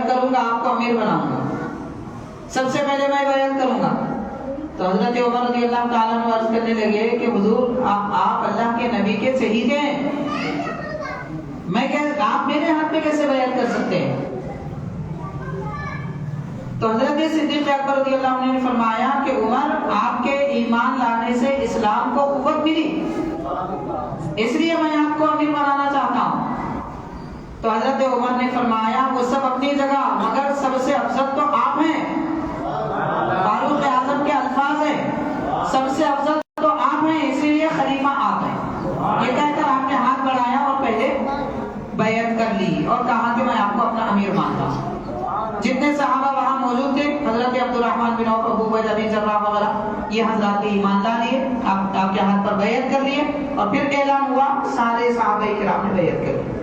بیعت کروں گا آپ کو امیر بناؤں گا، سب سے پہلے میں بیعت کروں گا۔ تو حضرت عمر رضی اللہ تعالیٰ عنہ عرض کرنے لگے کہ حضور آپ اللہ کے نبی کے شہید ہیں، آپ میرے ہاتھ پہ کیسے بیعت کر سکتے ہیں؟ تو حضرت صدیق اکبر رضی اللہ عنہ نے فرمایا کہ عمر، آپ کے ایمان لانے سے اسلام کو قوت ملی، اس لیے میں آپ کو امیر بنانا چاہتا ہوں۔ تو حضرت عمر نے فرمایا وہ سب اپنی جگہ، مگر سب سے افضل تو آپ ہیں۔ فاروق اعظم کے الفاظ ہیں، سب سے افضل تو آپ ہیں، اسی لیے خلیفہ آپ ہیں۔ یہ کہہ کر آپ نے ہاتھ بڑھایا اور پہلے بیعت کر لی اور کہا کہ میں آپ کو اپنا امیر مانتا ہوں۔ جتنے صحابہ وہاں موجود تھے، حضرت عبد الرحمن بن عوف، ابو عبیدہ بن جراح وغیرہ، یہ حضرات بھی ایمان لا لیے، آپ کے ہاتھ پر بیعت کر لیے، اور پھر اعلان ہوا سارے صحابہ کرام نے بیعت کر لی۔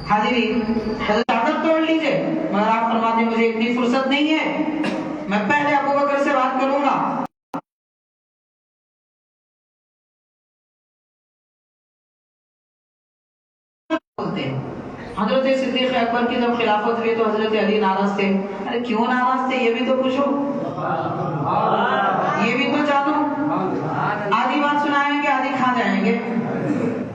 حاضرین، حضرت عادت توڑ لیجئے، مگر آپ فرماتے ہیں مجھے اتنی فرصت نہیں ہے، میں پہلے ابو بکر سے بات کروں گا۔ حضرت صدیق اکبر کی جب خلافت ہوئی تو حضرت علی ناراض تھے۔ ارے کیوں ناراض تھے یہ بھی تو پوچھو، یہ بھی تو جانو۔ آدھی بات سنائیں گے، آدھی کھا جائیں گے۔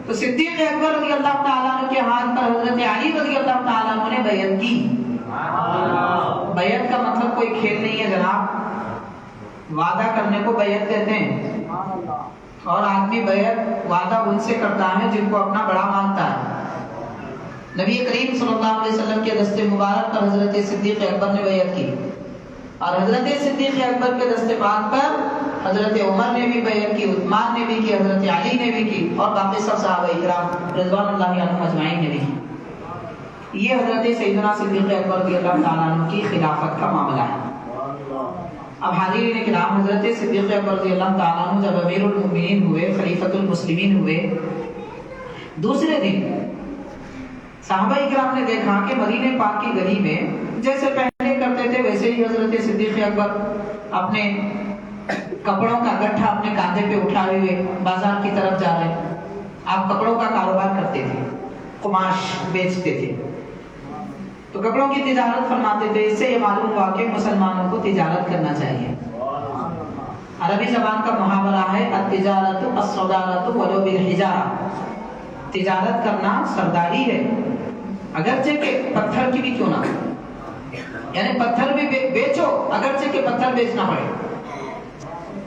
تو صدیق اکبر رضی اللہ تعالیٰ عنہ کے ہاتھ پر حضرت علی رضی اللہ تعالیٰ عنہ نے بیعت کی۔ بیعت کا مطلب کوئی کھیل نہیں ہے جناب، وعدہ کرنے کو بیعت کہتے ہیں، اور آدمی بیعت وعدہ ان سے کرتا ہے جن کو اپنا بڑا مانتا ہے۔ نبی کریم صلی اللہ علیہ وسلم کے دست مبارک پر حضرت صدیق اکبر نے بیعت کی، اور حضرت صدیق اکبر کے دست پاک پر حضرت عمر نے بھی بیعت کی، عثمان نے بھی کی، حضرت علی نے بھی کی، اور باقی سب صحابہ کرام رضوان اللہ عنہم اجمعین نے بھی کی۔ یہ حضرت سیدنا صدیق اکبر رضی اللہ تعالیٰ عنہ کی خلافت کا معاملہ ہے۔ اب حاضرین کرام، حضرت صدیق اکبر رضی اللہ تعالیٰ عنہ جب امیر المؤمنین ہوئے، خلیفۃ المسلمین ہوئے، دوسرے دن صحابہ اکرام نے دیکھا کہ مدینہ پاک کی گلی میں جیسے پہلے کرتے تھے ویسے ہی حضرت صدیق اکبر اپنے کپڑوں کا گٹھا اپنے کاندھے پہ اٹھائے ہوئے بازار کی طرف جا رہے ہیں۔ آپ کپڑوں کا کاروبار کرتے تھے، قماش بیچتے تھے، تو کپڑوں کی تجارت فرماتے تھے۔ اس سے یہ معلوم ہوا کہ مسلمانوں کو تجارت کرنا چاہیے۔ عربی زبان کا محاورہ ہے التجارت الصدارۃ ولو بالحجارہ، تجارت کرنا سرداری ہے، اگرچہ کہ پتھر کی بھی کیوں نہ، یعنی پتھر بھی بیچو اگرچہ کہ پتھر بیچنا پڑے۔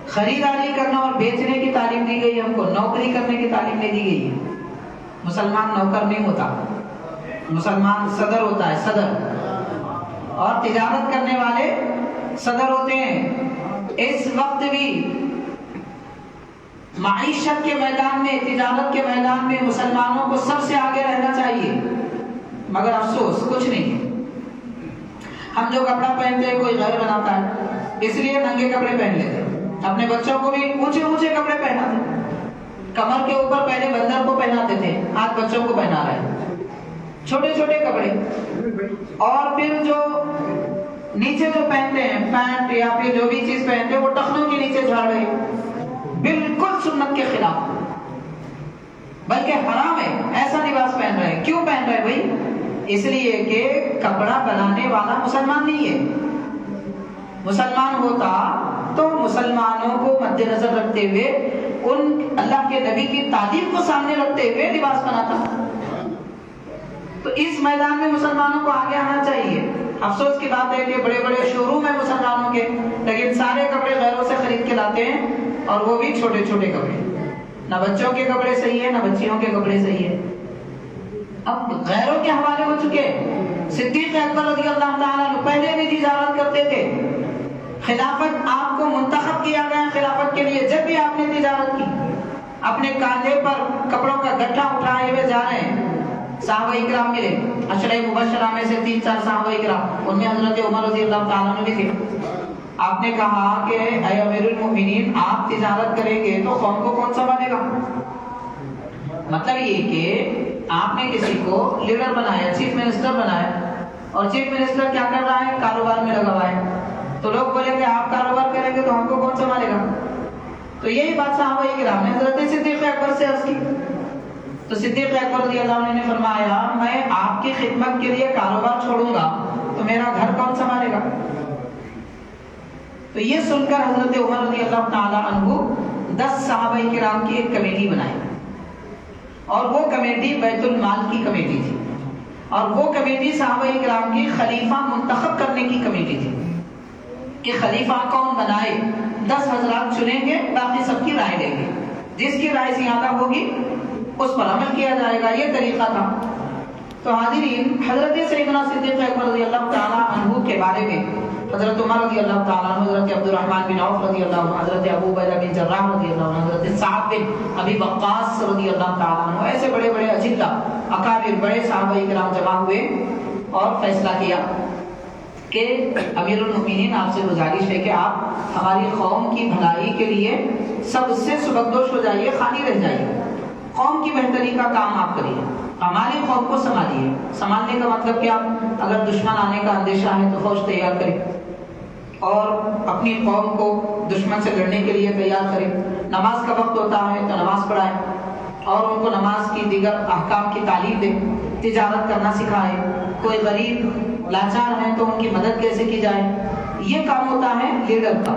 خریداری کرنا اور بیچنے کی تعلیم دی گئی ہم کو، نوکری کرنے کی تعلیم نہیں دی گئی ہے۔ مسلمان نوکر نہیں ہوتا، مسلمان صدر ہوتا ہے، صدر، اور تجارت کرنے والے صدر ہوتے ہیں۔ اس وقت بھی معیشت کے میدان میں، تجارت کے میدان میں مسلمانوں کو سب سے آگے رہنا چاہیے، مگر افسوس کچھ نہیں ہے۔ ہم جو کپڑا پہنتے ہیں کوئی غیر بناتا ہے، اس لیے ننگے کپڑے پہن لیتے ہیں، اپنے بچوں کو بھی اونچے اونچے کپڑے پہناتے ہیں، کمر کے اوپر پہلے بندر کو پہناتے تھے، آج بچوں کو پہنا رہے ہیں چھوٹے چھوٹے کپڑے، اور پھر جو نیچے جو پہنتے ہیں پینٹ یا پھر جو بھی چیز پہنتے ہیں وہ ٹخنوں کے نیچے جھاڑ رہے ہیں، بالکل سنت کے خلاف، بلکہ حرام ہے ایسا لباس پہن رہے ہیں۔ کیوں پہن رہے بھائی؟ اس لیے کہ کپڑا بنانے والا مسلمان نہیں ہے۔ مسلمان ہوتا تو مسلمانوں کو مد نظر رکھتے ہوئے، ان اللہ کے نبی کی تعلیم کو سامنے رکھتے ہوئے لباس بناتا۔ تو اس میدان میں مسلمانوں کو آگے آنا چاہیے۔ افسوس کی بات ہے کہ بڑے بڑے شو روم ہیں مسلمانوں کے، لیکن سارے کپڑے غیروں سے خرید کے لاتے ہیں، اور وہ بھی چھوٹے چھوٹے کپڑے، نہ بچوں کے کپڑے صحیح ہے نہ بچیوں کے کپڑے صحیح ہے، اب غیروں کے حوالے ہو چکے۔ صدیق اکبر رضی اللہ تعالیٰ عنہ پہلے بھی تجارت کرتے تھے، خلافت آپ کو منتخب کیا گیا خلافت کے لیے، جب بھی آپ نے تجارت کی، اپنے کاندھے پر کپڑوں کا گٹھا اٹھائے ہوئے جا رہے ہیں۔ صحابہ اکرام ملے، عشرہ مبشرہ میں سے 3-4 صحابہ اکرام، ان میں حضرت عمر رضی اللہ تعالیٰ عنہ بھی تھے۔ آپ نے کہا کہ اے امیر المؤمنین، آپ تجارت کریں گے تو قوم کو کون سنبھالے گا؟ مطلب یہ کہ آپ نے کسی کو لیڈر بنایا، چیف منسٹر بنایا، اور چیف منسٹر کیا کر رہا ہے؟ کاروبار میں لگا ہوا ہے، تو لوگ بولے کہ آپ کاروبار کریں گے تو ہم کو کون سنبھالے گا؟ تو یہی بات صحابہ کرام نے حضرت صدیق اکبر سے عرض کی۔ تو صدیق اکبر رضی اللہ عنہ نے فرمایا میں آپ کی خدمت کے لیے کاروبار چھوڑوں گا تو میرا گھر کون سنبھالے گا؟ تو یہ سن کر حضرت عمر رضی اللہ تعالی عنہ 10 صحابہ کرام کی ایک کمیٹی بنائی، اور وہ کمیٹی بیت المال کی کمیٹی تھی، اور وہ کمیٹی صحابہ کرام کی خلیفہ منتخب کرنے کی کمیٹی تھی کہ خلیفہ کون بنائے۔ 10 حضرات چنیں گے، باقی سب کی رائے لیں گے، جس کی رائے زیادہ ہوگی اس پر عمل کیا جائے گا، یہ طریقہ تھا۔ تو حاضرین، حضرت سیدنا صدیق اکبر رضی اللہ تعالیٰ عنہ کے بارے میں حضرت عمر رضی اللہ تعالیٰ عنہ، حضرت عبد الرحمن بن عوف رضی اللہ عنہ، حضرت ابو عبیدہ بن جراح رضی اللہ عنہ، حضرت سعد بن ابی وقاص رضی اللہ تعالیٰ عنہ، ایسے بڑے بڑے اجلہ اکابر بڑے صحابہ کرام جمع ہوئے اور فیصلہ کیا کہ امیر المؤمنین آپ سے گزارش ہے کہ آپ ہماری قوم کی بھلائی کے لیے سب سے سبکدوش ہو جائیے، خالی رہ جائیے، قوم کی بہتری کا کام آپ کریے، ہماری قوم کو سنبھالیے۔ سنبھالنے کا مطلب کیا؟ اگر دشمن آنے کا اندیشہ ہے تو فوج تیار کرے اور اپنی قوم کو دشمن سے لڑنے کے لیے تیار کرے، نماز کا وقت ہوتا ہے تو نماز پڑھائے اور ان کو نماز کی دیگر احکام کی تعلیم دے، تجارت کرنا سکھائے، کوئی غریب لاچار ہیں تو ان کی مدد کیسے کی جائے، یہ کام ہوتا ہے لیڈر کا۔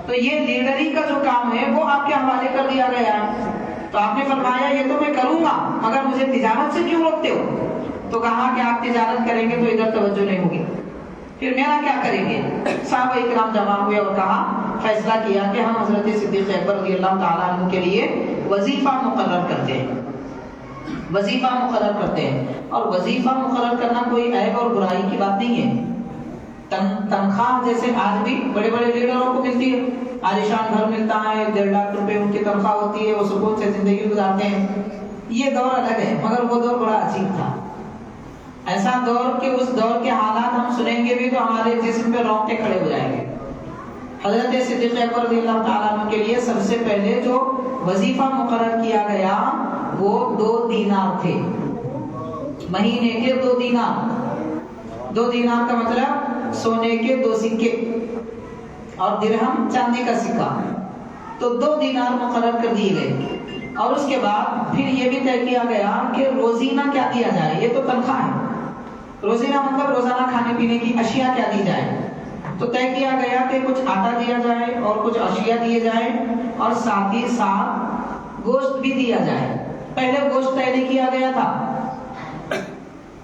تو یہ لیڈری کا جو کام ہے وہ آپ کے حوالے کر دیا گیا ہے۔ تو آپ نے فرمایا یہ تو میں کروں گا، مگر مجھے تجارت سے کیوں روکتے ہو؟ تو کہا کہ آپ تجارت کریں گے تو ادھر توجہ نہیں ہوگی، پھر میرا کیا کریں گے؟ صحابہ کرام جمع ہوئے اور کہا، فیصلہ کیا کہ ہم حضرت صدیق اکبر رضی اللہ تعالیٰ عنہ کے لیے وظیفہ مقرر کرتے ہیں، وظیفہ مقرر کرتے ہیں۔ اور وظیفہ مقرر کرنا کوئی عیب اور برائی کی بات نہیں ہے۔ تنخواہ جیسے آج بھی بڑے بڑے لیڈروں کو ملتی ہے، عالیشان گھر ملتا ہے، 1.5 لاکھ روپے ان کی تنخواہ ہوتی ہے، وہ سکون سے زندگی گزارتے ہیں، یہ دور الگ ہے، مگر وہ دور بڑا عجیب تھا۔ ایسا دور کہ اس دور کے حالات ہم سنیں گے بھی تو ہمارے جسم پہ رونگٹے کھڑے ہو جائیں گے۔ حضرت صدیق اکبر رضی اللہ تعالیٰ عنہ کے لیے سب سے پہلے جو وظیفہ مقرر کیا گیا وہ 2 دینار تھے، مہینے کے 2 دینار۔ 2 دینار کا مطلب سونے کے 2 سکے اور درہم چاندی کا سکہ، تو 2 دینار مقرر کر دیے گئے۔ اور اس کے بعد پھر یہ بھی طے کیا گیا کہ روزینہ کیا دیا جائے، یہ تو تنخواہ ہے، روزینہ مطلب روزانہ کھانے پینے کی اشیاء کیا دی جائے۔ تو طے کیا گیا کہ کچھ آٹا دیا جائے اور کچھ اشیاء دیے جائیں اور ساتھ ہی ساتھ گوشت بھی دیا جائے۔ پہلے گوشت طے نہیں کیا گیا تھا،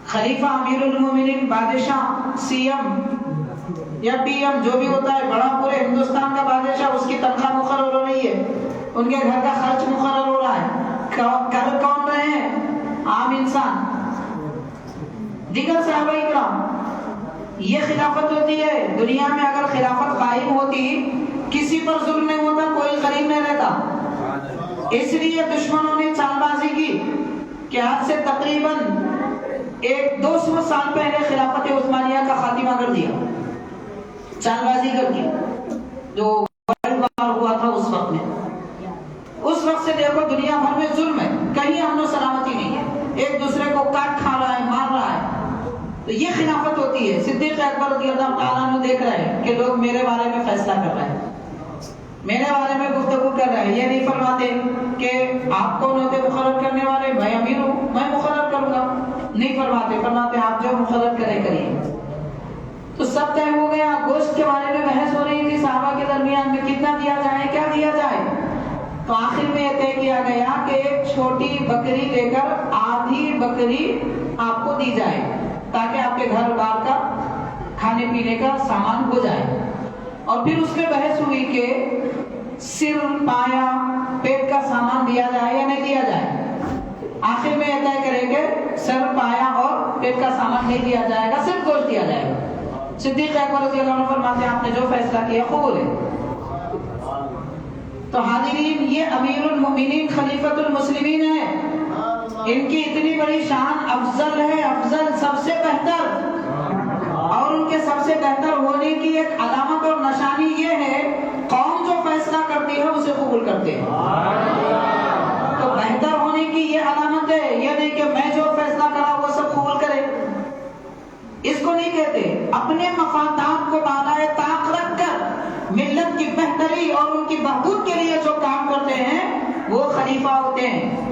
خلیفہ امیر المومنین، بادشاہ، سی ایم یا پی ایم جو بھی ہوتا ہے، بڑا پورے ہندوستان کا بادشاہ، اس کی تنخواہ مقرر ہو رہی ہے، ان کے گھر کا خرچ مقرر ہو رہا ہے، کر کون رہے ہیں؟ عام انسان، دیگر صحابہ کرام۔ یہ خلافت ہوتی ہے۔ دنیا میں اگر خلافت قائم ہوتی کسی پر ظلم نہیں ہوتا، کوئی غریب نہیں رہتا۔ اس لیے دشمنوں نے چال بازی کی کہ آج سے تقریباً 200 سال پہلے خلافت عثمانیہ کا خاتمہ کر دیا، چال بازی کر کے، جو ورلڈ وار ہوا تھا اس وقت میں۔ اس وقت سے دیکھو دنیا بھر میں ظلم ہے، کہیں امن و سلامتی نہیں ہے، ایک دوسرے کو کاٹ کھا رہا ہے، مار رہا ہے۔ تو یہ خلافت ہوتی ہے۔ صدیق اکبر رضی اللہ تعالیٰ عنہ دیکھ رہے ہیں کہ لوگ میرے بارے میں فیصلہ کر رہے ہیں، میرے بارے میں گفتگو کر رہے ہیں، یہ نہیں فرماتے کہ آپ کون ہوتے مقرر کرنے والے، میں امیر ہوں میں مقرر کروں گا، نہیں فرماتے، فرماتے آپ جو مقرر کرے کریے۔ تو سب طے ہو گیا۔ گوشت کے بارے میں بحث ہو رہی تھی صحابہ کے درمیان میں، کتنا دیا جائے، کیا دیا جائے۔ تو آخر میں یہ طے کیا گیا کہ ایک چھوٹی بکری لے کر آدھی بکری آپ کو دی جائے تاکہ آپ کے گھر بار کا کھانے پینے کا سامان ہو جائے۔ اور پھر اس میں بحث ہوئی کہ سر، پایا، پیٹ کا سامان دیا جائے یا نہیں دیا جائے۔ آخر میں یہ طے کریں کہ سر، پایا اور پیٹ کا سامان نہیں دیا جائے گا، صرف گوشت دیا جائے گا۔ صدیق اکبر رضی اللہ عنہ فرماتے ہیں آپ نے جو فیصلہ کیا قبول ہے۔ تو حاضرین، یہ امیر المؤمنین خلیفۃ المسلمین ہیں، ان کی اتنی بڑی شان افضل ہے، افضل سب سے بہتر، اور ان کے سب سے بہتر ہونے کی ایک علامت اور نشانی یہ ہے قوم جو فیصلہ کرتی ہے اسے قبول کرتے ہیں۔ تو بہتر ہونے کی یہ علامت ہے، یہ نہیں کہ میں جو فیصلہ کرا وہ سب قبول کرے، اس کو نہیں کہتے۔ اپنے مفادات کو بالائے طاق رکھ کر ملت کی بہتری اور ان کی بہبود کے لیے جو کام کرتے ہیں وہ خلیفہ ہوتے ہیں۔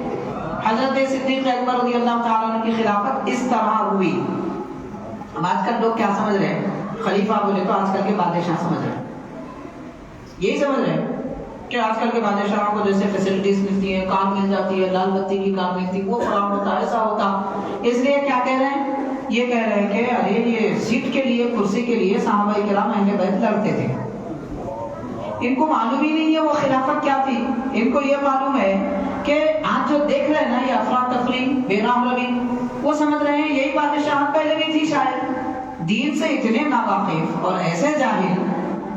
حضرت صدیق اکبر رضی اللہ تعالیٰ عنہ کی خلافت اس طرح ہوئی. اب آج کل لوگ کیا سمجھ رہے ہیں؟ خلیفہ بولے تو آج کل کے بادشاہ سمجھ رہے ہیں. یہی سمجھ رہے ہیں کہ آج کل کے بادشاہوں کو جیسے فیسلٹیز ملتی ہیں، کار مل جاتی ہے، لال بتی کی کار ملتی ہے، وہ فراہم ہوتا، ایسا ہوتا. اس لیے کیا کہہ رہے ہیں؟ یہ کہہ رہے ہیں کہ ارے یہ سیٹ کے لیے، کرسی کے لیے صحابہ کرام اہل بیت لڑتے تھے. ان کو معلوم ہی نہیں ہے وہ خلافت کیا تھی. ان کو یہ معلوم ہے کہ آج جو دیکھ رہے ہیں نا یہ افراتفری، بے رحم روی، وہ سمجھ رہے ہیں یہی بادشاہ پہلے بھی تھی. شاید دین سے اتنے ناواقف اور ایسے جاہل،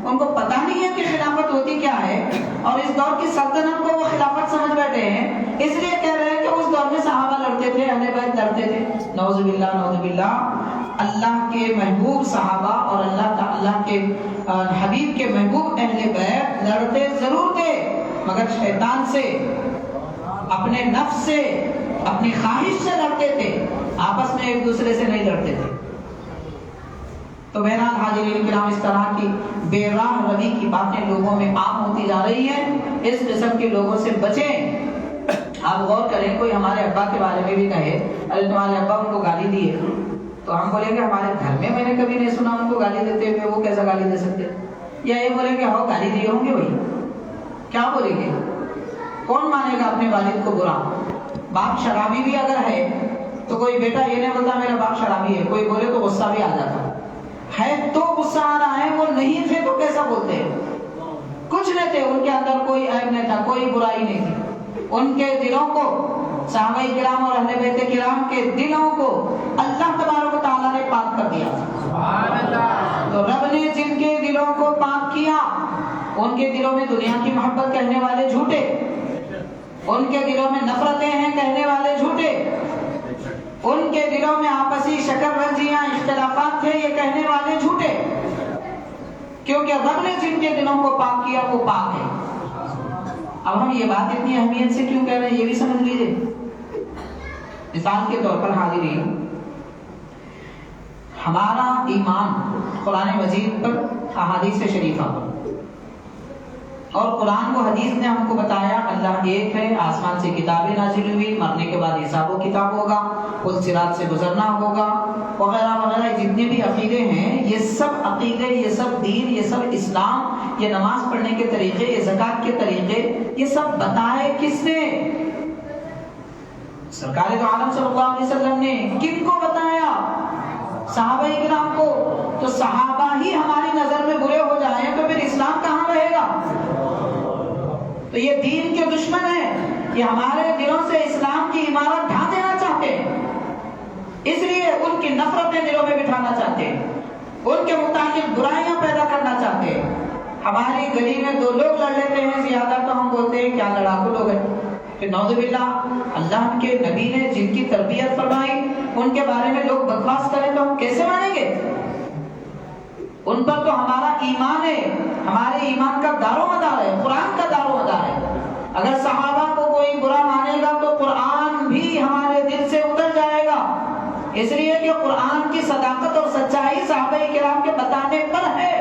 ان کو پتہ نہیں ہے کہ خلافت ہوتی کیا ہے، اور اس دور کی سلطنت کو وہ خلافت سمجھ بیٹھے ہیں. اس لیے کہہ رہے ہیں کہ اس دور میں صحابہ لڑتے تھے، اہل بیت لڑتے تھے. نعوذ باللہ نعوذ باللہ. اللہ کے محبوب صحابہ اور اللہ کے حبیب کے محبوب اہل بیت لڑتے ضرور تھے، مگر شیطان سے، اپنے نفس سے، اپنی خواہش سے لڑتے تھے، آپس میں ایک دوسرے سے نہیں لڑتے تھے. تو بہرحال حاضرین کرام، اس طرح کی بے راہ روی کی باتیں لوگوں میں عام ہوتی جا رہی ہیں. اس قسم کے لوگوں سے بچیں. آپ غور کریں، کوئی ہمارے ابا کے بارے میں بھی کہے ارے تمہارے ابا ان کو گالی دیے، تو ہم بولیں گے ہمارے گھر میں نے کبھی نہیں سنا ان کو گالی دیتے ہوئے، وہ کیسا گالی دے سکتے؟ یا یہ بولیں گے ہاں گالی دیے ہوں گے. بھائی کیا بولیں گے؟ کون مانے گا اپنے والد کو برا؟ باپ شرابی بھی اگر ہے تو کوئی بیٹا یہ نہیں بولتا میرا باپ شرابی ہے، کوئی بولے تو غصہ بھی آ جاتا ہے. تو غصہ آ رہا ہے، وہ نہیں تھے تو کیسا بولتے ہیں؟ کچھ نہیں تھے، ان کے اندر کوئی عیب نہیں تھا، کوئی برائی نہیں تھی. ان کے دلوں کو، صحابہ کرام اور اہل بیت کرام کے دلوں کو اللہ تبارک و تعالیٰ نے پاک کر دیا. سبحان اللہ. تو رب نے جن کے دلوں کو پاک کیا، ان کے دلوں میں دنیا کی محبت کہنے والے جھوٹے، ان کے دلوں میں نفرتیں ہیں کہنے والے جھوٹے، ان کے دلوں میں آپسی شکر رنجیاں، اختلافات تھے یہ کہنے والے جھوٹے. کیونکہ رب نے جن کے دلوں کو پاک کیا وہ پاک ہے. اب ہم یہ بات اتنی اہمیت سے کیوں کہہ رہے ہیں یہ بھی سمجھ لیجیے. مثال کے طور پر حاضرین، ہمارا ایمان قرآن مجید پر، احادیث شریفہ پر، اور قرآن کو حدیث نے ہم کو بتایا اللہ ایک ہے، آسمان سے کتابیں نازل ہوئی، مرنے کے بعد حساب و کتاب ہوگا، پل صراط سے گزرنا ہوگا، وغیرہ وغیرہ. جتنے بھی عقیدے ہیں، یہ سب عقیدے، یہ سب دین، یہ سب اسلام، یہ نماز پڑھنے کے طریقے، یہ زکوٰۃ کے طریقے، یہ سب بتائے کس نے؟ سرکار دو عالم صلی اللہ علیہ وسلم نے. کن کو بتایا؟ صحابہ کرام کو. تو صحابہ ہی ہماری نظر میں برے ہو جائیں تو پھر اسلام کہاں رہے گا؟ تو یہ دین کے دشمن ہیں، یہ ہمارے دلوں سے اسلام کی عمارت ڈھا دینا چاہتے ہیں. اس لیے ان کی نفرتیں دلوں میں بٹھانا چاہتے ہیں، ان کے متعلق برائیاں پیدا کرنا چاہتے ہیں. ہماری گلی میں دو لوگ لڑ لیتے ہیں زیادہ تو ہم بولتے ہیں کیا لڑاکو لوگ ہیں. پھر نعوذ باللہ، اللہ کے نبی نے جن کی تربیت فرمائی ان کے بارے میں لوگ بکواس کریں تو ہم کیسے مانیں گے؟ ان پر تو ہمارا ایمان ہے، ہمارے ایمان کا دار و مدار ہے، قرآن کا دار و مدار ہے. اگر صحابہ کو کوئی برا مانے گا تو قرآن بھی ہمارے دل سے اتر جائے گا. اس لیے کہ قرآن کی صداقت اور سچائی صحابہ کرام کے بتانے پر ہے،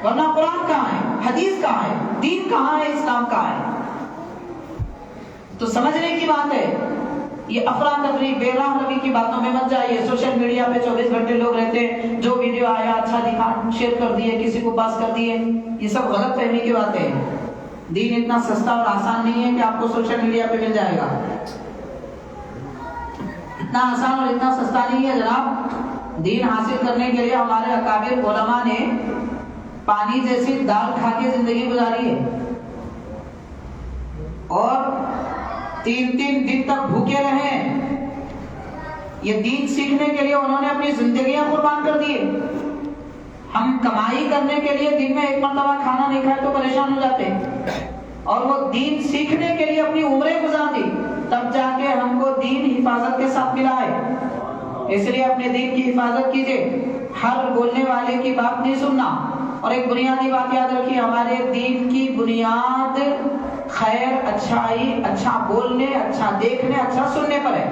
ورنہ قرآن کہاں ہے، حدیث کہاں ہے، دین کہاں ہے، اسلام کہاں ہے؟ تو سمجھنے کی بات ہے. یہ افراتفری، بے راہ روی کی باتوں میں مت جائیے. سوشل میڈیا پہ 24 گھنٹے لوگ رہتے ہیں، جو ویڈیو آیا اچھا دکھا، شیئر کر دیے، کسی کو پاس کر دیے. یہ سب غلط فہمی کی باتیں ہیں. دین اتنا سستا اور آسان نہیں ہے کہ آپ کو سوشل میڈیا پہ مل جائے گا. اتنا آسان اور اتنا سستا نہیں ہے جناب. دین حاصل کرنے کے لیے ہمارے اکابر علماء نے پانی جیسی دال کھا کے زندگی گزاری ہے، اور 3 دن تک بھوکے رہے. یہ دین سیکھنے کے لیے انہوں نے اپنی زندگیاں قربان کر دی. ہم کمائی کرنے کے لیے دن میں ایک مرتبہ کھانا نہیں کھائے تو پریشان ہو جاتے، اور وہ دین سیکھنے کے لیے اپنی عمریں گزار دی، تب جا کے ہم کو دین حفاظت کے ساتھ ملا ہے. اس لیے اپنے دین کی حفاظت کیجیے، ہر بولنے والے کی بات نہیں سننا. اور ایک بنیادی بات یاد رکھیے، ہمارے دین کی بنیاد خیر، اچھائی، اچھا بولنے، اچھا دیکھنے، اچھا سننے پر ہے.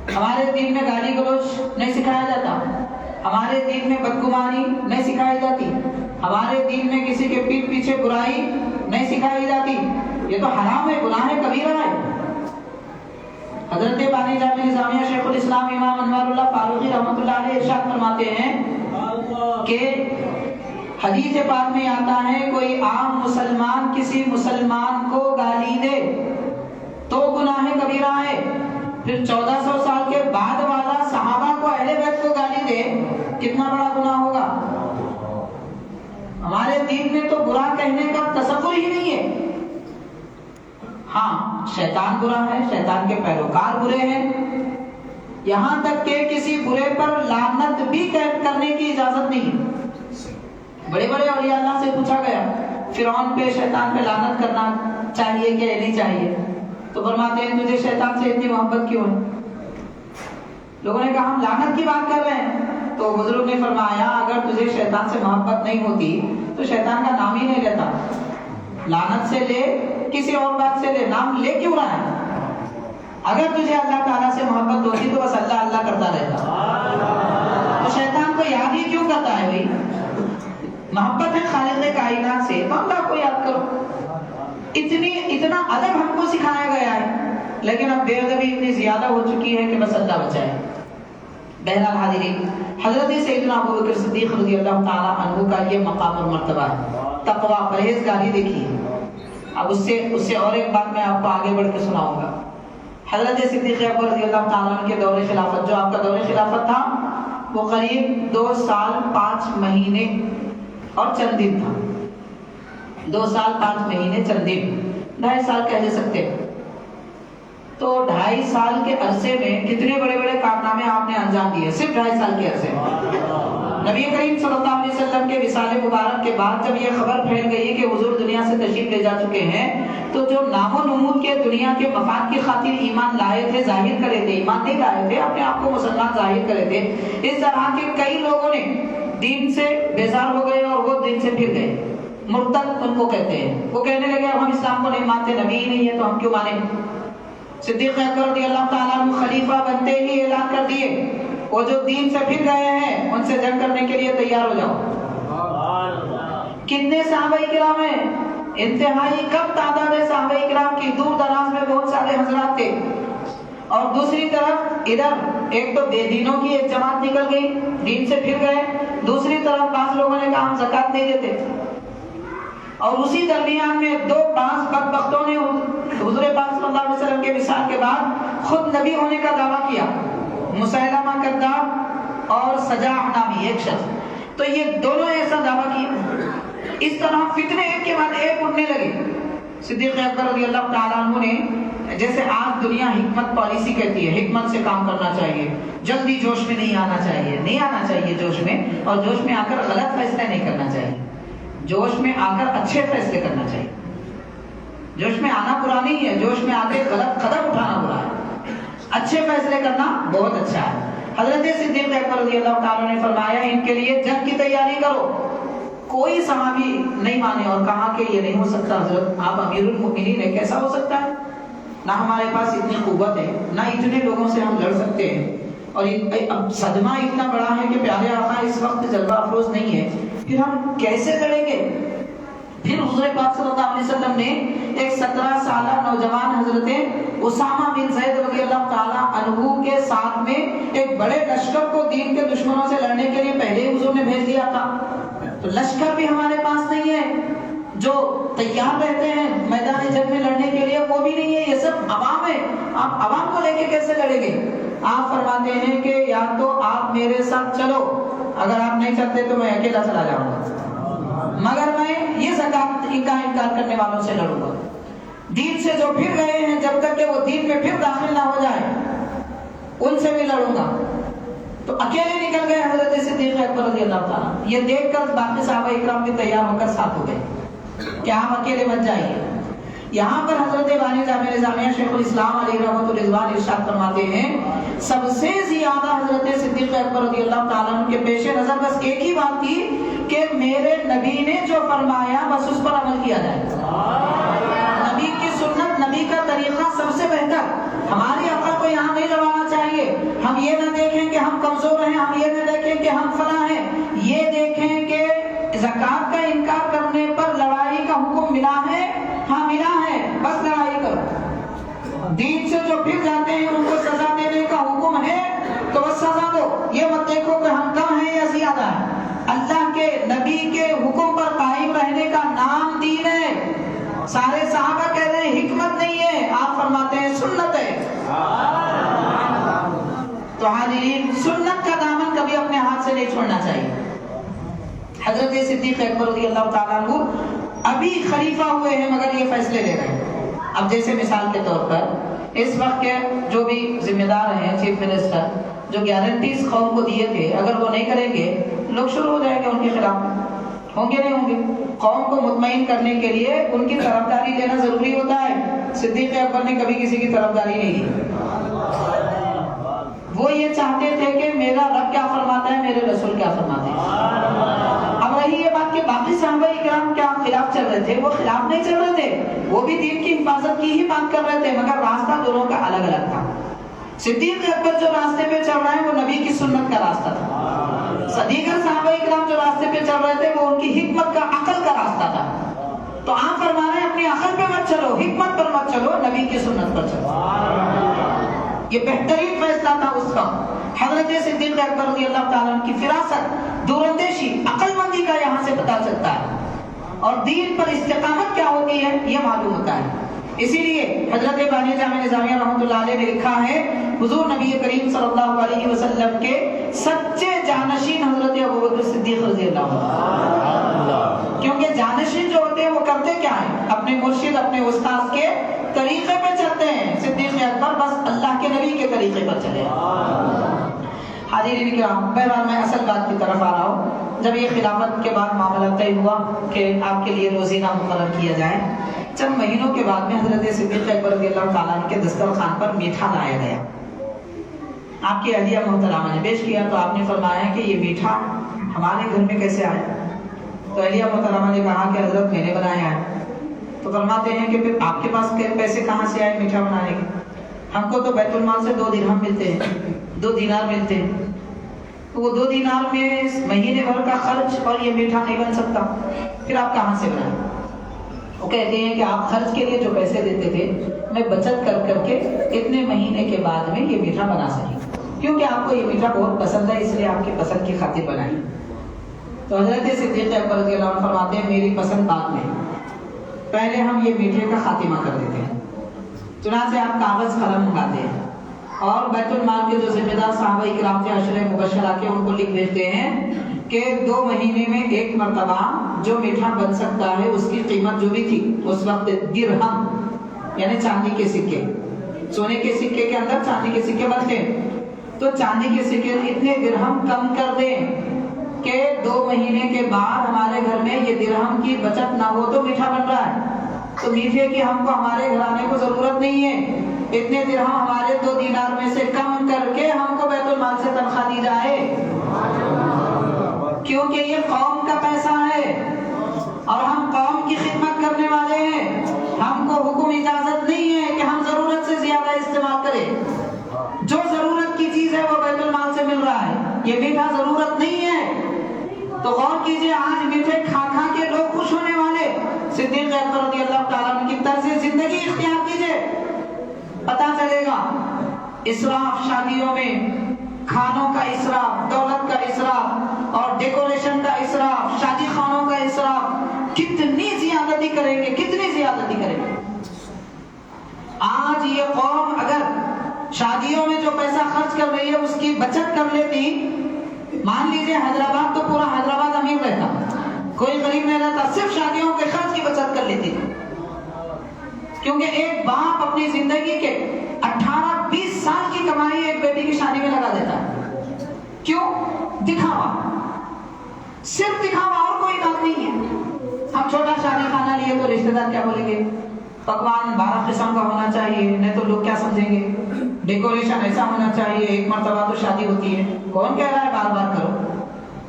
ہمارے دین میں گالی گلوچ نہیں سکھایا جاتا، ہمارے دین میں بدگمانی نہیں سکھائی جاتی، ہمارے دین میں کسی کے پیٹھ پیچھے برائی نہیں سکھائی جاتی. یہ تو حرام ہے، گناہ کبیرہ ہے۔ حضرت بانی جامع نظامیہ شیخ الاسلام امام انوار اللہ فاروقی رحمۃ اللہ علیہ ارشاد فرماتے ہیں کہ حدیث پاک میں آتا ہے کوئی عام مسلمان کسی مسلمان کو گالی دے تو گناہ کبیرہ ہے، پھر 1400 سال کے بعد والا صحابہ کو اہل بیت کو گالی دے کتنا بڑا گناہ ہوگا۔ ہمارے دین میں تو برا کہنے کا تصور ہی نہیں ہے۔ ہاں شیطان برا ہے، شیطان کے پیروکار برے ہیں، یہاں تک کہ کسی برے پر لعنت بھی کرنے کی اجازت نہیں ہے۔ بڑے بڑے اولیاء اللہ سے پوچھا گیا فرعون پہ شیطان پہ لعنت کرنا چاہیے کہ نہیں چاہیے، تو فرماتے ہیں تجھے شیطان سے اتنی محبت کیوں ہے؟ لوگوں نے کہا ہم لعنت کی بات کر رہے ہیں، تو بزرگ نے فرمایا اگر تجھے شیطان سے محبت نہیں ہوتی تو شیطان کا نام ہی نہیں لیتا۔ لعنت سے لے کسی اور بات سے لے، نام لے کیوں رہا ہے؟ اگر تجھے اللہ تعالیٰ سے محبت ہوتی تو بس اللہ اللہ کرتا رہتا، تو شیطان کو یاد ہی کیوں کرتا ہے بھائی؟ محبت ہے خالق کائنات سے تو اللہ کو یاد کرو۔ اتنا ادب ہم کو سکھایا گیا ہے، لیکن اب بے ادبی اتنی زیادہ ہو چکی ہے کہ بس اللہ بچائے۔ بہرحال حاضرین، حضرت سیدنا ابو بکر صدیق رضی اللہ تعالیٰ عنہ کا یہ مقام اور مرتبہ ہے، تقویٰ پرہیزگاری دیکھیے۔ اب اس سے اور ایک بات میں آپ کو آگے بڑھ کے سناؤں گا۔ حضرت صدیق اکبر رضی اللہ تعالیٰ عنہ کے دور خلافت، جو آپ کا دور خلافت تھا وہ قریب 2 سال 5 مہینے اور چند دن تھا۔ 2 سال 5 مہینے چند دن، 2.5 سال کہہ سکتے۔ تو 2.5 سال کے عرصے میں کتنے بڑے بڑے کارنامے آپ نے انجام دیے، صرف 2.5 سال کے عرصے میں۔ نبی کریم صلی اللہ علیہ وسلم کے وصال مبارک کے بعد جب یہ خبر پھیل گئی کہ حضور دنیا سے تشریف لے جا چکے ہیں، تو جو نام و نمود کے دنیا کے مفاد کی خاطر ایمان لائے تھے، ظاہر کرے تھے، ایمان نہیں لائے تھے، اپنے آپ کو مسلمان ظاہر کرے تھے، اس طرح کے کئی لوگوں نے دین سے بیزار ہو گئے اور وہ دین سے پھر گئے۔ مرتد ان کو کہتے ہیں، وہ کہنے لگے اب ہم اسلام کو نہیں مانتے، نبی ہی نہیں ہے تو ہم کیوں مانیں۔ صدیق اکبر رضی اللہ تعالیٰ عنہ خلیفہ بنتے ہی اعلان کر دیے وہ جو دین سے پھر گئے ہیں ان سے جنگ کرنے کے لیے تیار ہو جاؤ۔ کتنے صحابہ کرام ہیں؟ انتہائی کم تعداد ہے صحابہ کرام کی، دور دراز میں بہت سارے حضرات تھے، اور دوسری طرف ادھر ایک تو بے دینوں کی ایک جماعت نکل گئی، دین سے پھر گئے، دوسری طرف بعض لوگوں نے کہا ہم زکات نہیں دیتے، اور اسی درمیان میں 2 بدبختوں نے حضور پاک صلی اللہ علیہ وسلم کے وصال کے بعد خود نبی ہونے کا دعویٰ کیا، مسیلمہ کذاب اور سجاح نامی ایک شخص، تو یہ دونوں ایسا دعویٰ کیا۔ اس طرح فتنے ایک کے بعد ایک اٹھنے لگے۔ صدیق اکبر رضی اللہ تعالیٰ عنہ نے، جیسے آج دنیا حکمت پالیسی کہتی ہے، حکمت سے کام کرنا چاہیے، جلدی جوش میں نہیں آنا چاہیے جوش میں، اور جوش میں آ کر غلط فیصلے نہیں کرنا چاہیے، جوش میں آ کر اچھے فیصلے کرنا چاہیے۔ جوش میں آنا برا نہیں ہے، جوش میں آ کے غلط قدم اٹھانا برا ہے، اچھے فیصلے کرنا بہت اچھا ہے۔ حضرت صدیق اکبر رضی اللہ تعالیٰ نے فرمایا ان کے لیے جنگ کی تیاری کرو۔ کوئی صحابی نہیں مانے اور کہا کہ یہ نہیں ہو سکتا حضرت، آپ امیر المؤمنین ہیں، کیسا ہو سکتا ہے؟ نہ ہمارے پاس اتنی قوت ہے، نہ اتنے لوگوں سے ہم لڑ سکتے ہیں، اور اب صدمہ اتنا بڑا ہے کہ پیارے آقا اس وقت جلوہ افروز نہیں ہے، پھر ہم کیسے لڑیں گے؟ پھر حضور پاک صلی اللہ علیہ وسلم نے ایک 17 سالہ نوجوان حضرت اسامہ بن زید رضی اللہ تعالیٰ عنہ کے ساتھ میں ایک بڑے لشکر کو دین کے دشمنوں سے لڑنے کے لیے پہلے حضور نے بھیج دیا تھا۔ تو لشکر بھی ہمارے پاس نہیں ہے، جو تیار رہتے ہیں میدان جنگ میں لڑنے کے لیے وہ بھی نہیں ہے، یہ سب عوام ہے، آپ عوام کو لے کے کیسے لڑیں گے؟ آپ فرماتے ہیں کہ یا تو آپ میرے ساتھ چلو، اگر آپ نہیں چلتے تو میں اکیلا چلا جاؤں گا، مگر میں یہ زکات کا انکار کرنے والوں سے لڑوں گا، دین سے جو پھر گئے ہیں جب تک کہ وہ دین میں پھر داخل نہ ہو جائے ان سے بھی لڑوں گا۔ تو اکیلے نکل گئے حضرت صدیق اکبر رضی اللہ تعالیٰ، یہ دیکھ کر باقی صحابہ اکرام بھی تیار ہو کر ساتھ ہو گئے کہ آپ اکیلے مت جائیے۔ یہاں پر حضرت بانی جامع نظامیہ شیخ الاسلام علیہ رحمۃ الرضوان ارشاد فرماتے ہیں سب سے زیادہ حضرت صدیق اکبر رضی اللہ تعالیٰ عنہ کے پیش نظر بس ایک ہی بات تھی کہ میرے نبی نے جو فرمایا بس اس پر عمل کیا جائے، نبی کی سنت، نبی کا طریقہ سب سے بہتر۔ ہماری عقل کو یہاں نہیں لڑانا چاہیے، ہم یہ نہ دیکھیں کہ ہم کمزور ہیں، ہم یہ نہ دیکھیں کہ ہم فلاں ہیں، یہ دیکھیں کہ زکات کا انکار کرنے پر لڑائی کا حکم ملا ہے، ہاں ملا ہے، بس دین سے جو پھر جاتے ہیں ان کو سزا دینے کا حکم ہے تو بس سزا دو. یہ مت دیکھو کہ ہم کم ہیں یا زیادہ ہیں. اللہ کے نبی کے حکم پر قائم رہنے کا نام دین ہے. سارے صحابہ کہہ رہے ہیں حکمت نہیں ہے, آپ فرماتے ہیں سنت ہے. تو حاضرین, سنت کا دامن کبھی اپنے ہاتھ سے نہیں چھوڑنا چاہیے. حضرت صدیق اکبر رضی اللہ تعالیٰ عنہ ابھی خلیفہ ہوئے ہیں مگر یہ فیصلے لے رہے ہیں. اب جیسے مثال کے طور پر اس وقت کے جو بھی ذمہ دار ہیں, چیف منسٹر, جو گارنٹیز قوم کو دیے تھے, اگر وہ نہیں کریں گے لوگ شروع ہو جائیں گے ان کے خلاف. ہوں گے نہیں ہوں گے؟ قوم کو مطمئن کرنے کے لیے ان کی طرفداری لینا ضروری ہوتا ہے. صدیق اکبر نے کبھی کسی کی طرفداری نہیں دی. وہ یہ چاہتے تھے کہ میرا رب کیا فرماتا ہے, میرے رسول کیا فرماتے ہیں. اب رہی یہ بات کہ باقی صحابہ اکرام کیا خلاف چل رہے تھے, وہ خلاف نہیں چل رہے تھے, وہ بھی دین کی حفاظت کی ہی بات کر رہے تھے, مگر راستہ دونوں کا الگ الگ تھا. صدیق اکبر جو راستے پہ چل رہے ہیں وہ نبی کی سنت کا راستہ تھا. دیگر صحابہ اکرام جو راستے پہ چل رہے تھے وہ ان کی حکمت کا, عقل کا راستہ تھا. تو آپ فرما رہے ہیں اپنی عقل پہ مت چلو, حکمت پر مت چلو, نبی کی سنت پر چلو. یہ بہترین فیصلہ تھا اس وقت. حضرت صدیق اکبر رضی اللہ تعالیٰ عنہ کی فراست, دوراندیشی, عقل مندی کا یہاں سے پتہ چلتا ہے, اور دین پر استقامت کیا ہوتی ہے یہ معلوم ہوتا ہے. اسی لیے حضرت بانی جامع نظامیہ رحمۃ اللہ علیہ نے لکھا ہے, حضور نبی کریم صلی اللہ علیہ وسلم کے سچے جانشین حضرت ابوبکر صدیق رضی اللہ عنہ. کیونکہ جانشین جو ہوتے ہیں وہ کرتے کیا ہیں, اپنے مرشد, اپنے استاد کے طریقے پہ چلتے ہیں. صدیق اکبر بس اللہ کے نبی کے طریقے پر چلے. حاضرین کرام, بہرحال میں اصل بات کی طرف آ رہا ہوں. جب یہ خلافت کے بعد معاملہ طے ہوا کہ آپ کے لیے روزینہ مقرر کیا جائے, چند مہینوں کے بعد میں حضرت صدیق اکبر رضی اللہ تعالیٰ عنہ کے دسترخوان پر میٹھا لایا گیا. آپ کی اہلیہ محترمہ نے پیش کیا تو آپ نے فرمایا کہ یہ میٹھا ہمارے گھر میں کیسے آیا. تو اہلیہ محترمہ نے کہا کہ حضرت میں نے بنایا ہے. تو فرماتے ہیں کہ پھر آپ کے پاس پیسے کہاں سے آئے میٹھا بنانے کے؟ ہم کو تو بیت المال سے 2 درہم ملتے ہیں, 2 دینار ملتے ہیں. تو وہ 2 دینار میں مہینے بھر کا خرچ اور یہ میٹھا نہیں بن سکتا, پھر آپ کہاں سے بنائیں؟ وہ کہتے ہیں کہ آپ خرچ کے لیے جو پیسے دیتے تھے میں بچت کر کر کے اتنے مہینے کے بعد میں یہ میٹھا بنا سکی, کیونکہ آپ کو یہ میٹھا بہت پسند ہے, اس لیے آپ کی پسند کی خاطر بنائی. تو حضرت صدیق اکبر رضی اللہ عنہ فرماتے ہیں میری پسند بعد میں, پہلے ہم یہ میٹھے کا خاتمہ کر دیتے ہیں. چنانچہ آپ کاغذ قلم منگاتے ہیں اور بیت المال کے جو ذمہ دار صحابہ اکرام تھے عشرہ مبشرہ کے, ان کو لکھ بھیجتے ہیں کہ 2 مہینے میں 1 مرتبہ جو میٹھا بن سکتا ہے اس کی قیمت جو بھی تھی اس وقت درہم یعنی چاندی کے سکے, سونے کے سکے کے اندر چاندی کے سکے بنتے ہیں, تو چاندی کے سکے اتنے درہم کم کر دیں کہ 2 مہینے کے بعد ہمارے گھر میں یہ درہم کی بچت نہ ہو تو میٹھا بن رہا ہے, تو میٹھے کی ہم کو ہمارے گھرانے کو ضرورت نہیں ہے. اتنے درہم ہمارے 2 دینار میں سے کم کر کے ہم کو بیت المال سے تنخواہ دی جائے, کیونکہ یہ قوم کا پیسہ ہے اور ہم قوم کی خدمت کرنے والے ہیں. ہم کو حکم اجازت نہیں ہے کہ ہم ضرورت سے زیادہ استعمال کریں. جو ضرورت کی چیز ہے وہ بیت المال سے مل رہا ہے, یہ میٹھا ضرورت نہیں ہے. تو غور کیجئے, آج میٹھے کھا کھا کے لوگ خوش ہونے والے, صدیق اکبر رضی اللہ تعالیٰ عنہ کی طرز زندگی اختیار کیجئے, پتہ چلے گا. اسراف شادیوں میں, کھانوں کا اسراف, دولت کا اسراف اور ڈیکوریشن کا اسراف, شادی خانوں کا اسراف, کتنی زیادتی کریں گے, کتنی زیادتی کریں گے. آج یہ قوم اگر شادیوں میں جو پیسہ خرچ کر رہی ہے اس کی بچت کر لیتی, مان لیجئے حیدرآباد تو پورا حیدرآباد امیر رہتا, کوئی غریب نہیں رہتا, صرف شادیوں کے خرچ کی بچت کر لیتی. کیونکہ ایک باپ اپنی زندگی کے 18-20 سال کی کمائی ایک بیٹی کی شادی میں لگا دیتا ہے. کیوں؟ دکھاوا, صرف دکھاوا, اور کوئی بات نہیں ہے. ہم چھوٹا شادی خانہ لیے تو رشتہ دار کیا بولیں گے, پکوان 12 قسم کا ہونا چاہیے, نہیں تو لوگ کیا سمجھیں گے, ڈیکوریشن ایسا ہونا چاہیے, 1 مرتبہ تو شادی ہوتی ہے, کون کہہ رہا ہے بار بار کرو,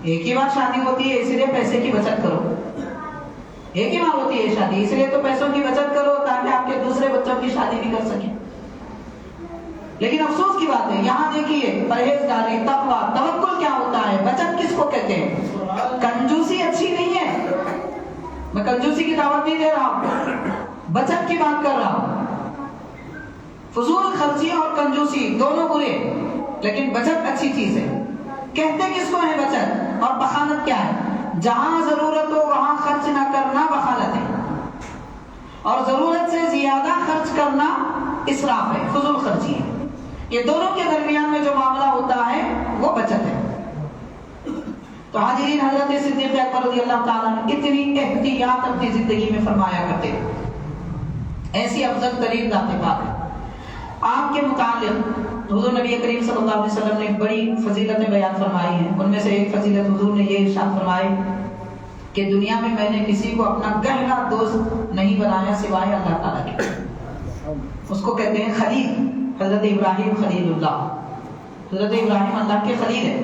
ایک ہی بار شادی ہوتی ہے, اس لیے پیسے کی بچت کرو. ایک ہی بار ہوتی ہے شادی, اس لیے تو پیسوں کی بچت کرو تاکہ آپ کے دوسرے بچوں کی شادی بھی کر سکیں. لیکن افسوس کی بات ہے, یہاں دیکھیے پرہیزگاری, تقویٰ, توکل کیا ہوتا ہے, بچت کس کو کہتے ہیں. کنجوسی اچھی نہیں ہے, میں کنجوسی کی دعوت نہیں دے رہا ہوں, بچت کی بات کر رہا ہوں. فضول خرچی اور کنجوسی دونوں برے، لیکن بچت اچھی چیز ہے۔ کہتے کس کو ہے بچت؟ اور بخالت کیا ہے؟ جہاں ضرورت ہو وہاں خرچ نہ کرنا بخالت ہے، اور ضرورت سے زیادہ خرچ کرنا اسراف ہے، فضول خرچی ہے۔ یہ دونوں کے درمیان میں جو معاملہ ہوتا ہے وہ بچت ہے۔ تو حاضرین، حضرت صدیق اکبر رضی اللہ تعالیٰ عنہ اتنی احتیاط اپنی زندگی میں فرمایا کرتے، ایسی افضل ترین ذات پاک ہے۔ آپ کے متعلق حضور نبی کریم صلی اللہ علیہ وسلم نے بڑی فضیلتیں بیان فرمائی ہیں۔ ان میں سے ایک فضیلت حضور نے یہ ارشاد فرمائی کہ دنیا میں نے کسی کو اپنا گہرا دوست نہیں بنایا سوائے اللہ تعالیٰ کے۔ اس کو کہتے ہیں خلیل، حضرت ابراہیم خلیل اللہ۔ حضرت ابراہیم اللہ کے خلیل ہے،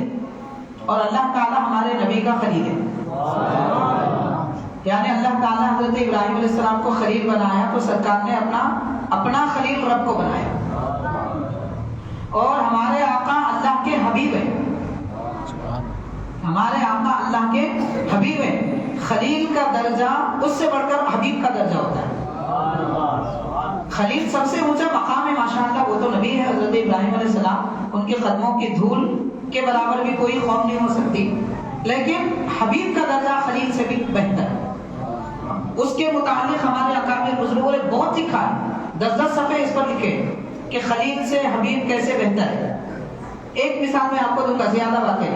اور اللہ تعالیٰ ہمارے نبی کا خلیل ہے۔ یعنی اللہ تعالیٰ حضرت ابراہیم علیہ السلام کو خلیل بنایا تو سرکار نے اپنا خلیل رب کو بنایا، اور ہمارے آقا اللہ کے حبیب ہیں، ہمارے آقا اللہ کے حبیب ہیں۔ خلیل کا درجہ اس سے بڑھ کر حبیب کا درجہ ہوتا ہے۔ خلیل سب سے اونچا مقام ہے ماشاءاللہ، وہ تو نبی ہے حضرت ابراہیم علیہ السلام، ان کے قدموں کی دھول کے برابر بھی کوئی قوم نہیں ہو سکتی، لیکن حبیب کا درجہ خلیل سے بھی بہتر ہے۔ اس کے متعلق ہمارے اکابر بزرگوں نے بہت لکھا ہے، 10 صفحے اس پر لکھے کہ خلیل سے حبیب کیسے بہتر ہے۔ ایک مثال میں آپ کو دوں گا، زیادہ باتیں۔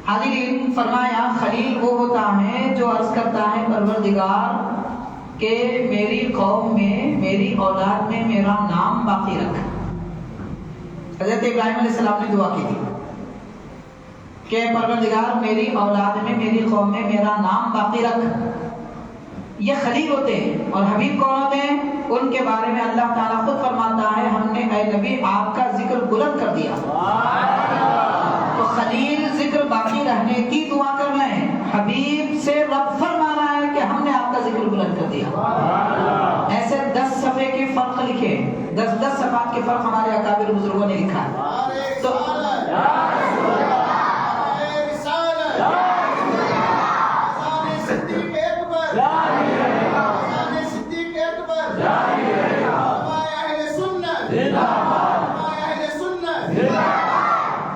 حاضرین، فرمایا خلیل وہ ہوتا ہے جو عرض کرتا ہے پروردگار کہ میری قوم میں، میری اولاد میں میرا نام باقی رکھ۔ حضرت ابراہیم علیہ السلام نے دعا کی تھی کہ پروردگار میری اولاد میں، میری قوم میں میرا نام باقی رکھ۔ یہ خلیل ہوتے ہیں، اور حبیب کون ہوتے ہیں؟ ان کے بارے میں اللہ تعالیٰ خود فرماتا ہے ہم نے اے نبی آپ کا ذکر بلند کر دیا۔ تو خلیل ذکر باقی رہنے کی دعا کر رہے ہیں، حبیب سے رب فرما رہا ہے کہ ہم نے آپ کا ذکر بلند کر دیا۔ ایسے 10 صفحے کے فرق لکھے، 10 صفحات کے فرق ہمارے اکابر بزرگوں نے لکھا ہے۔ تو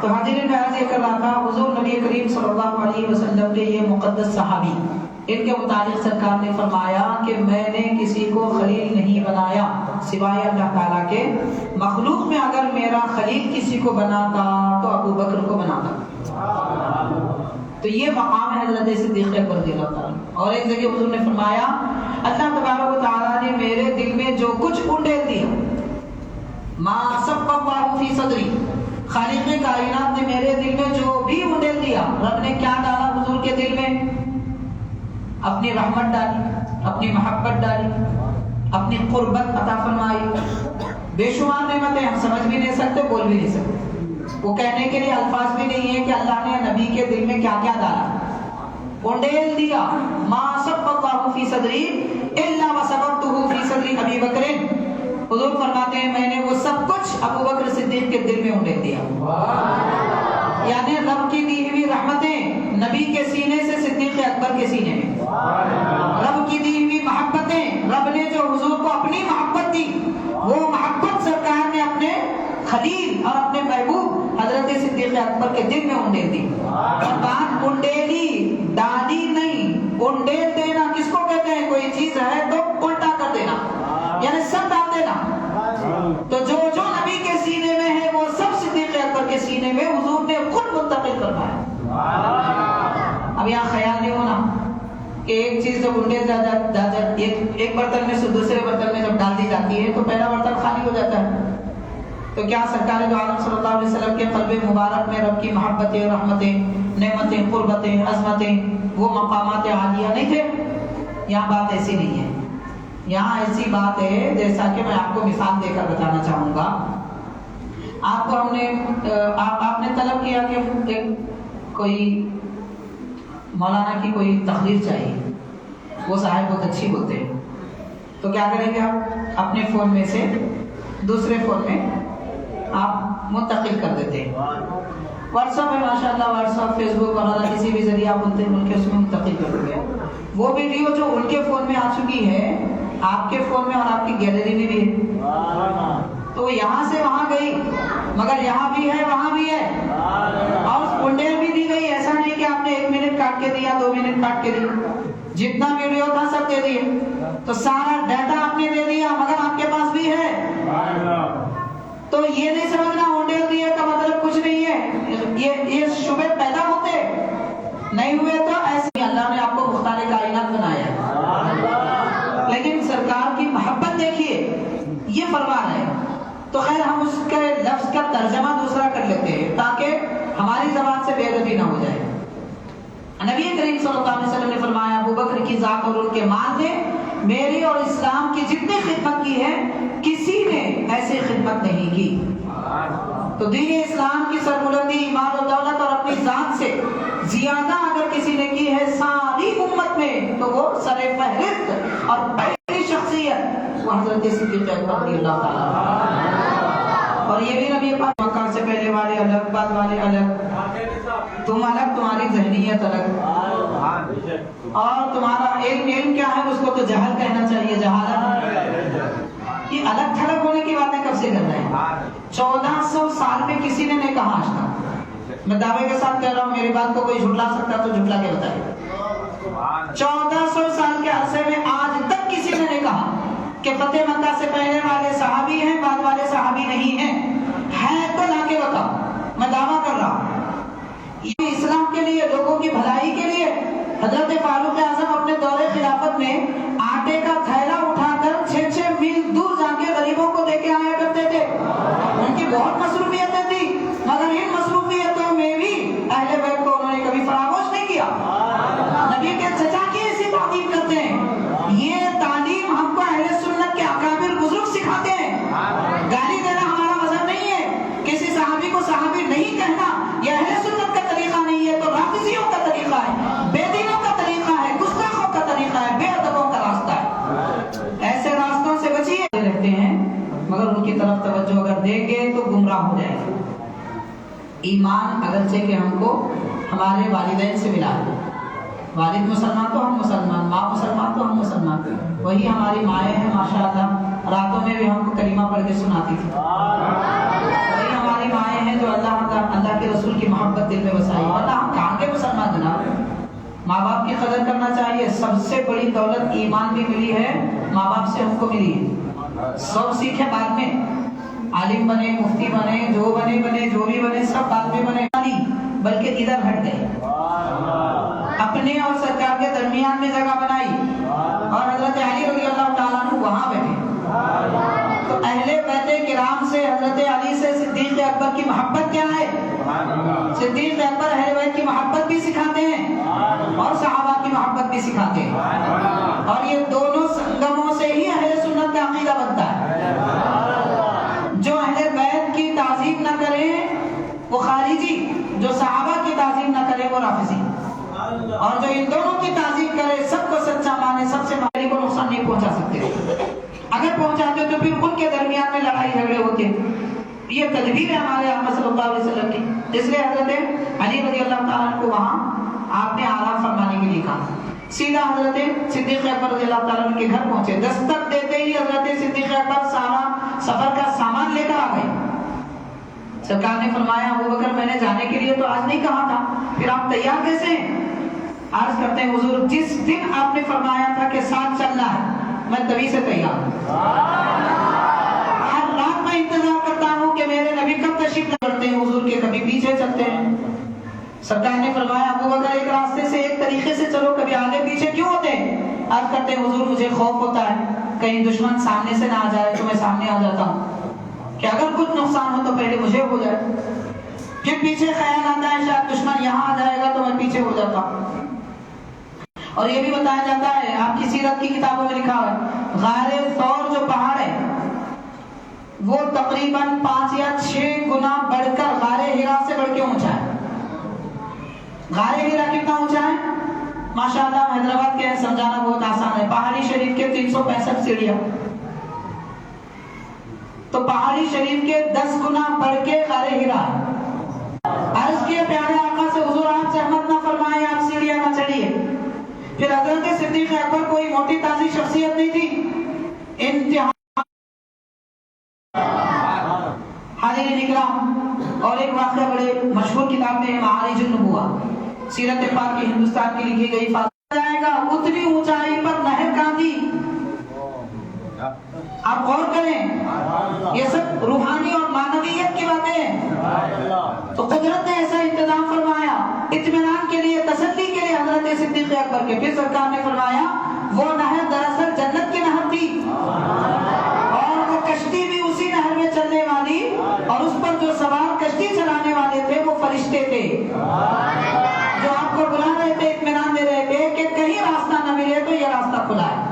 تو حاضرین میں عرض کر رہا تھا، حضور نبی کریم صلی اللہ علیہ وسلم کے یہ مقدس صحابی، ان کے متعلق سرکار نے فرمایا کہ میں نے کسی کو خلیل نہیں بنایا سوائے اللہ تعالیٰ کے۔ مخلوق میں اگر میرا خلیل کسی کو بناتا تو ابو بکر کو بناتا۔ تو یہ مقام ہے حضرت صدیق اکبر رضی اللہ تعالیٰ۔ اور ایک جگہ حضور نے فرمایا اللہ تبارک و تعالیٰ نے میرے دل میں جو کچھ انڈیل دیا، ما سب اللہ فی صدری، خالق کائنات نے میرے دل میں جو بھی انڈیل دیا، رب نے کیا ڈالا حضور کے دل میں؟ اپنی رحمت ڈالی، اپنی محبت ڈالی، اپنی قربت عطا فرمائی۔ بے شمار نعمتیں ہم سمجھ بھی نہیں سکتے، بول بھی نہیں سکتے، وہ کہنے کے لیے الفاظ بھی نہیں ہے کہ اللہ نے نبی کے دل میں کیا کیا ڈالا، انڈیل دیا۔ ما سب اللہ فی صدری الا وسببتہ فی صدری ابی بکر، حضور فرماتے ہیں میں نے وہ سب کچھ ابو بکر صدیق کے دل میں انڈیل دیا۔ یعنی رب کی دی ہوئی رحمتیں نبی کے سینے سے صدیق اکبر کے سینے میں، رب کی دی ہوئی محبتیں، رب نے جو حضور کو اپنی محبت دی، وہ محبت سرکار نے اپنے خلیل اور اپنے محبوب حضرت صدیق اکبر کے دل میں انڈیل دی۔ اور بات انڈیلی ڈالی نہیں، انڈیل دینا کس کو کہتے ہیں؟ کوئی چیز ہے تو الٹا کر دینا، یعنی سب ڈال دینا۔ تو جو جو نبی کے سینے میں ہے وہ سب صدیق اکبر کے سینے میں حضور نے خود منتقل کروایا۔ اب یہاں خیال نہیں ہونا کہ ایک چیز جب انڈیل ایک برتن میں سے دوسرے برتن میں جب ڈال دی جاتی ہے تو پہلا برتن خالی ہو جاتا ہے۔ تو کیا سرکار دو عالم صلی اللہ علیہ وسلم کے قلب مبارک میں رب کی محبتیں، رحمتیں، نعمتیں، قربتیں، عظمتیں، وہ مقامات عالیہ نہیں تھے؟ یہاں بات ایسی نہیں ہے، یہاں ایسی بات ہے جیسا کہ میں آپ کو مثال دے کر بتانا چاہوں گا۔ آپ کو آپ نے طلب کیا کہ کوئی مولانا کی کوئی تقریر چاہیے، وہ صاحب بہت اچھی بولتے ہیں، تو کیا کریں گے آپ؟ اپنے فون میں سے دوسرے فون میں آپ منتقل کر دیتے ہیں۔ واٹس ایپ ہے ماشاء اللہ، واٹس ایپ، فیس بک وغیرہ کسی بھی ذریعے آپ بولتے ہیں ان کے اس میں منتقل کر دیں گے۔ وہ ویڈیو جو ان کے فون میں آ چکی ہے آپ کے فون میں اور آپ کی گیلری میں بھی ہے. تو یہاں سے وہاں گئی مگر یہاں بھی ہے وہاں بھی ہے. اور کنڈیل بھی دی گئی. ایسا نہیں کہ آپ نے 1 منٹ کاٹ کے دیا 2 منٹ کاٹ کے دیا. جتنا ویڈیو تھا سب دے دیے. تو سارا ڈیٹا آپ نے دے دیا مگر آپ کے پاس بھی ہے. تو یہ نہیں سمجھنا ہونڈیل دیے کا مطلب کچھ نہیں ہے. یہ شبہ پیدا ہوتے نہیں ہوئے تو ایسے اللہ نے آپ کو مختار کائنات بنایا. لیکن سرکار کی محبت دیکھیے یہ فرمان ہے. تو خیر ہم اس کے لفظ کا ترجمہ دوسرا کر لیتے ہیں تاکہ ہماری زبان سے بے ادبی نہ ہو جائے. نبی کریم صلی اللہ علیہ وسلم نے فرمایا ابو بکر کی ذات اور ان کے مال نے میری اور اسلام کی جتنی خدمت کی ہے کسی نے ایسی خدمت نہیں کی. تو دین اسلام کی سربلندی مال و دولت اور اپنی ذات سے زیادہ اگر کسی نے کی ہے ساری امت میں تو وہ سر فہرست اور پہلی شخصیت وہ حضرت صدیق اکبر رضی اللہ تعالیٰ. اور یہ بھی نبی پاک مکہ سے پہلے والے الگ بعد والے الگ. تم الگ تمہاری ذہنیت الگ اور تمہارا علم کیا ہے اس کو تو جہل کہنا چاہیے. جہالت یہ الگ تھلگ ہونے کی باتیں کب سے کر رہے ہیں. 1400 سال میں کسی نے نہیں کہا آج تک. میں دعوے کے ساتھ کہہ رہا ہوں میری بات کو کوئی جھٹلا سکتا تو جھٹلا کے بتائے. 1400 سال کے عرصے میں آج تک کسی نے نہیں کہا کہ فتح مکہ سے پہلے والے صحابی ہیں بعد والے صحابی نہیں ہیں. ہے تو لا کے بتاؤ. میں دعویٰ کر رہا ہوں یہ اسلام کے لیے لوگوں کی بھلائی کے لیے حضرت فاروق اعظم اپنے دور خلافت میں آٹے کا تھیلا اٹھا کر 6 میل دور جا کے غریبوں کو دے کے آیا کرتے تھے. ان کی بہت مصروفیتیں تھی مگر ان مصروفیتوں میں بھی اہل بیت کو انہوں نے کبھی فراموش نہیں کیا. نبی کے چچا کی ایسی تعظیم کرتے ہیں. یہ تعلیم ہم کو اہل سنت کے اکابر بزرگ سکھاتے ہیں. گالی دینا ہمارا مذہب نہیں ہے. کسی صحابی کو صحابی نہیں کہنا یہ اہل سنت کا طریقہ نہیں ہے. تو رافضیوں کا طریقہ ہے, بے دینوں کا طریقہ ہے, گستاخوں کا طریقہ ہے, بے ادبوں کا راستہ ہے. ایسے راستوں سے بچیے. رہتے ہیں مگر ان کی طرف توجہ اگر دیں گے تو گمراہ ہو جائیں گے. ایمان اگرچہ کہ ہم کو ہمارے والدین سے ملا ہے. والد مسلمان تو ہم مسلمان, ماں مسلمان تو ہم مسلمان. وہی ہماری مائیں ہیں ماشاءاللہ راتوں میں بھی ہم کو کلمہ پڑھ کے سناتی تھی. وہی ہماری مائیں ہیں جو اللہ کے رسول کی محبت دل میں بسائی. ورنہ ہم کہاں کے مسلمان جناب. ماں باپ کی قدر کرنا چاہیے. سب سے بڑی دولت ایمان بھی ملی ہے ماں باپ سے ہم کو ملی ہے. سب سیکھے بعد میں عالم بنے مفتی بنے جو بھی بنے سب بعد میں بنے بلکہ ادھر ہٹ گئے. اپنے اور سرکار کے درمیان میں جگہ بنائی اور حضرت علی رضی اللہ تعالیٰ عنہ وہاں بیٹھے. تو اہل بیت کرام سے حضرت علی سے صدیق اکبر کی محبت کیا ہے. صدیق اکبر اہل بیت کی محبت بھی سکھاتے ہیں اور صحابہ کی محبت بھی سکھاتے ہیں. اور یہ دونوں سنگموں سے ہی اہل سنت کا عقیدہ بنتا ہے. جو اہل بیت کی تعظیم نہ کرے وہ خارجی, جو صحابہ کی تعظیم نہ کرے وہ رافضی, اور جو ان دونوں کی تعظیم کرے سب کو سچا مانے سب سے مانے کو نقصان نہیں پہنچا سکتے. اگر پہنچاتے تو پھر ان کے درمیان میں لڑائی جھگڑے ہوتے. یہ تدبیر ہے ہمارے آقا صلی اللہ علیہ وسلم کی. اس لیے حضرت علی رضی اللہ تعالیٰ کو وہاں آپ نے آرام فرمانے کے لیے کہا. سیدھا حضرت صدیق اکبر رضی اللہ تعالیٰ کے گھر پہنچے. دستک دیتے ہی حضرت صدیق اکبر سارا سفر کا سامان لے کر آ گئے. سرکار نے فرمایا ابو بکر میں نے جانے کے لیے تو آج نہیں کہا تھا, پھر آپ تیار کیسے ہیں؟ عرض کرتے ہیں حضور جس دن آپ نے فرمایا تھا کہ ساتھ چلنا ہے میں تبھی سے تیار ہوں. ہر رات میں انتظار کرتا ہوں کہ میرے نبی کب تشریف کرتے ہیں حضور کے, کبھی پیچھے چلتے ہیں. سرکار نے فرمایا ابو بکر ایک راستے سے ایک طریقے سے چلو, کبھی آگے پیچھے کیوں ہوتے ہیں؟ عرض کرتے ہیں حضور مجھے خوف ہوتا ہے کہیں دشمن سامنے سے نہ آ جائے تو میں سامنے آ جاتا ہوں کہ اگر کچھ نقصان ہو تو پہلے مجھے ہو جائے. پھر پیچھے خیال آتا ہے شاید دشمن یہاں آ جائے گا تو میں پیچھے ہو جاتا ہوں. اور یہ بھی بتایا جاتا ہے آپ کی سیرت کی کتابوں میں لکھا ہے غار ثور جو پہاڑ ہے وہ تقریباً 5 یا 6 گنا بڑھ کر غار ہرا سے بڑھ کے اونچا ہے. غار ہرا کتنا اونچا ہے؟ ماشاءاللہ حیدرآباد کے سمجھانا بہت آسان ہے. پہاڑی شریف کے 365 سیڑھیاں, تو پہاڑی شریف کے 10 گنا بڑھ کے غار ہرا ہے. عرض کیا پیارے آقا سے حضور آپ زحمت نہ فرمائیں آپ سیڑھیاں نہ چڑھیے. پھر حضرت صدیق اکبر کوئی موٹی تازی شخصیت نہیں تھی, کرام، اور ایک واقعہ بڑے مشہور کتاب میں معارج النبوہ سیرت پاک کی ہندوستان کی لکھی گئی جائے گا اتنی اونچائی پر نہر کاندھی. آپ غور کریں، یہ سب روحانی اور معنویت کی باتیں ہیں. تو قدرت نے ایسا انتظام فرمایا اطمینان کے لیے، تسلی کے لیے حضرت صدیق اکبر کے. پھر سرکار نے فرمایا وہ نہر دراصل جنت کی نہر تھی، اور وہ کشتی بھی اسی نہر میں چلنے والی، اور اس پر جو سوار کشتی چلانے والے تھے وہ فرشتے تھے جو آپ کو بلا رہے تھے، اطمینان دے رہے تھے کہ کہیں راستہ نہ ملے تو یہ راستہ کھلا ہے.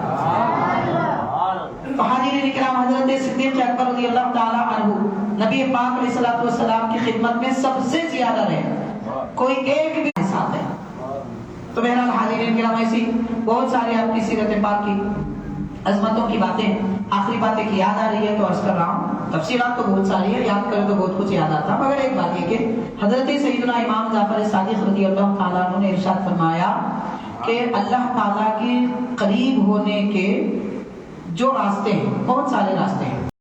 تو حاضرین کرام، حضرت صدیق اکبر رضی اللہ تعالی عنہ نبی پاک علیہ الصلوۃ والسلام کی خدمت میں سب سے زیادہ رہے، کوئی ایک بھی ساتھ ہے. تو بہرحال حاضرین کرام، ایسی بہت ساری آپ کی سیرت پاک کی عظمتوں کی باتیں، آخری باتیں کی یاد آ رہی ہے تو عرض کر رہا ہوں. تفصیلات تو بہت ساری ہے، یاد کرے تو بہت کچھ یاد آتا، مگر ایک بات یہ کہ حضرت سیدنا امام جعفر صادق رضی اللہ تعالیٰ عنہ نے ارشاد فرمایا کہ اللہ تعالیٰ کے قریب ہونے کے جو راستے ہیں، بہت سارے راستے ہیں.